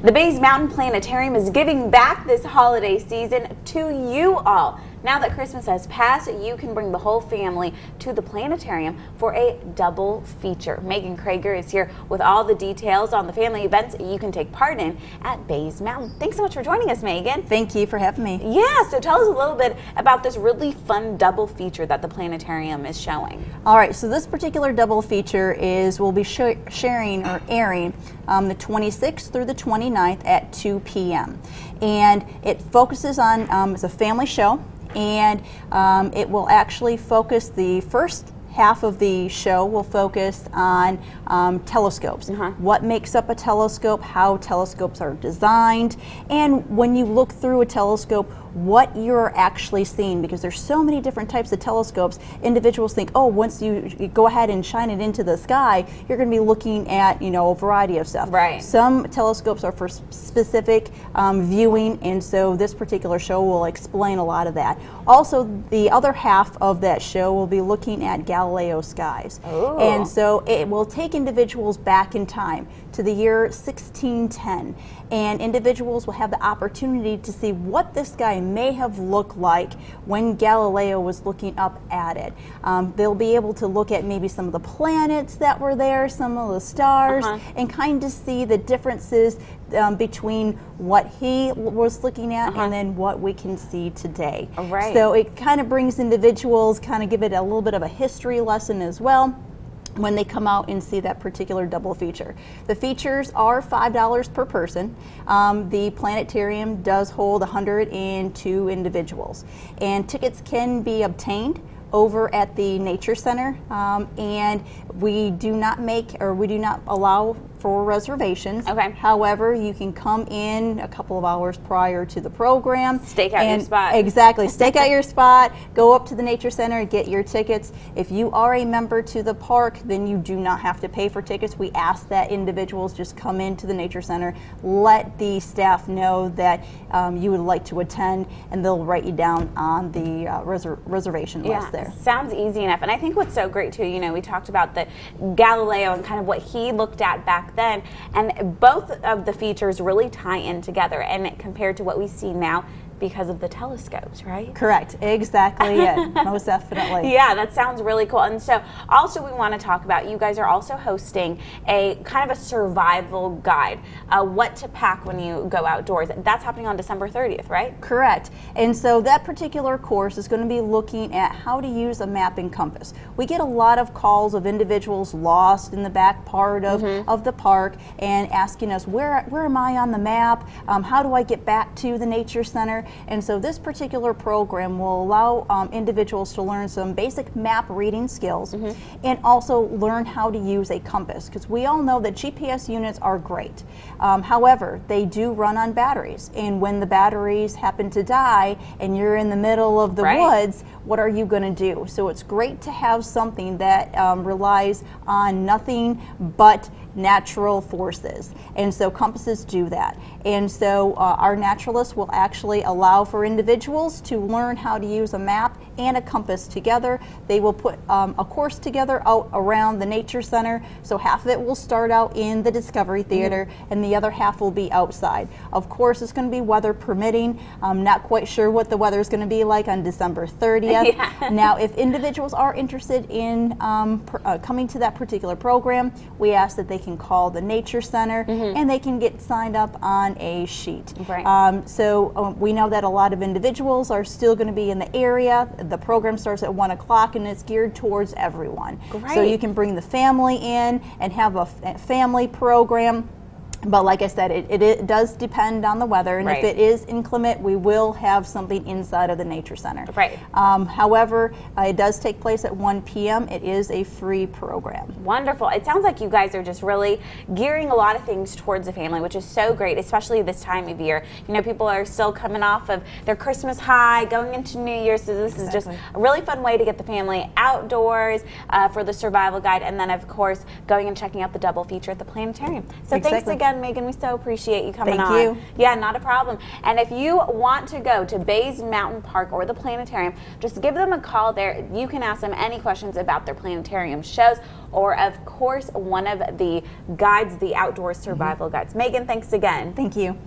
The Bays Mountain Planetarium is giving back this holiday season to you all. Now that Christmas has passed, you can bring the whole family to the planetarium for a double feature. Megan Crager is here with all the details on the family events you can take part in at Bays Mountain. Thanks so much for joining us, Megan. Thank you for having me. Yeah, so tell us a little bit about this really fun double feature that the planetarium is showing. All right, so this particular double feature is we'll be sharing or airing the 26th through the 29th at 2 p.m. And it focuses on, it's a family show, and it will actually focus, the first half of the show will focus on telescopes. What makes up a telescope, how telescopes are designed, and when you look through a telescope, what you're actually seeing, because there's so many different types of telescopes. Individuals think, oh, once you go ahead and shine it into the sky, you're going to be looking at, you know, a variety of stuff. Right. Some telescopes are for specific viewing, and so this particular show will explain a lot of that. Also, the other half of that show will be looking at Galileo skies. Ooh. And so it will take individuals back in time to the year 1610, and individuals will have the opportunity to see what the sky may have looked like when Galileo was looking up at it. They'll be able to look at maybe some of the planets that were there, some of the stars, and kind of see the differences between what he was looking at and then what we can see today. Right. So it kind of brings individuals, kind of give it a little bit of a history lesson as well when they come out and see that particular double feature. The features are $5 per person. The planetarium does hold 102 individuals, and tickets can be obtained over at the Nature Center, and we do not allow for reservations. Okay. However, you can come in a couple of hours prior to the program. Stake out your spot. Exactly. Stake out your spot, go up to the Nature Center, get your tickets. If you are a member to the park, then you do not have to pay for tickets. We ask that individuals just come into the Nature Center, let the staff know that you would like to attend, and they'll write you down on the reservation list there. Sounds easy enough. And I think what's so great too, you know, we talked about the Galileo and kind of what he looked at back then, and both of the features really tie in together, and compared to what we see now because of the telescopes, right? Correct. Exactly it. Most definitely. Yeah, that sounds really cool. And so also we want to talk about, you guys are also hosting a kind of a survival guide, what to pack when you go outdoors. That's happening on December 30th, right? Correct. And so that particular course is going to be looking at how to use a map and compass. We get a lot of calls of individuals lost in the back part of the park and asking us, where am I on the map? How do I get back to the Nature Center? And so this particular program will allow individuals to learn some basic map reading skills and also learn how to use a compass, because we all know that GPS units are great. However, they do run on batteries, and when the batteries happen to die and you're in the middle of the woods, what are you going to do? So it's great to have something that relies on nothing but natural forces, and so compasses do that. And so our naturalists will actually allow for individuals to learn how to use a map and a compass together. They will put a course together out around the Nature Center, so half of it will start out in the Discovery Theater and the other half will be outside. Of course, it's going to be weather permitting. I'm not quite sure what the weather is going to be like on December 30th. Now, if individuals are interested in coming to that particular program, we ask that they can call the Nature Center and they can get signed up on a sheet. So we know that a lot of individuals are still going to be in the area. The program starts at 1 o'clock and it's geared towards everyone. So you can bring the family in and have a family program. But like I said, it does depend on the weather, and if it is inclement, we will have something inside of the Nature Center. However, it does take place at 1 p.m. It is a free program. Wonderful. It sounds like you guys are just really gearing a lot of things towards the family, which is so great, especially this time of year. You know, people are still coming off of their Christmas high, going into New Year's, so this is just a really fun way to get the family outdoors for the survival guide, and then of course going and checking out the double feature at the planetarium. So thanks again again, Megan. We so appreciate you coming on. Thank you. Yeah, not a problem. And if you want to go to Bays Mountain Park or the planetarium, just give them a call there. You can ask them any questions about their planetarium shows, or of course, one of the guides, the outdoor survival guides. Megan, thanks again. Thank you.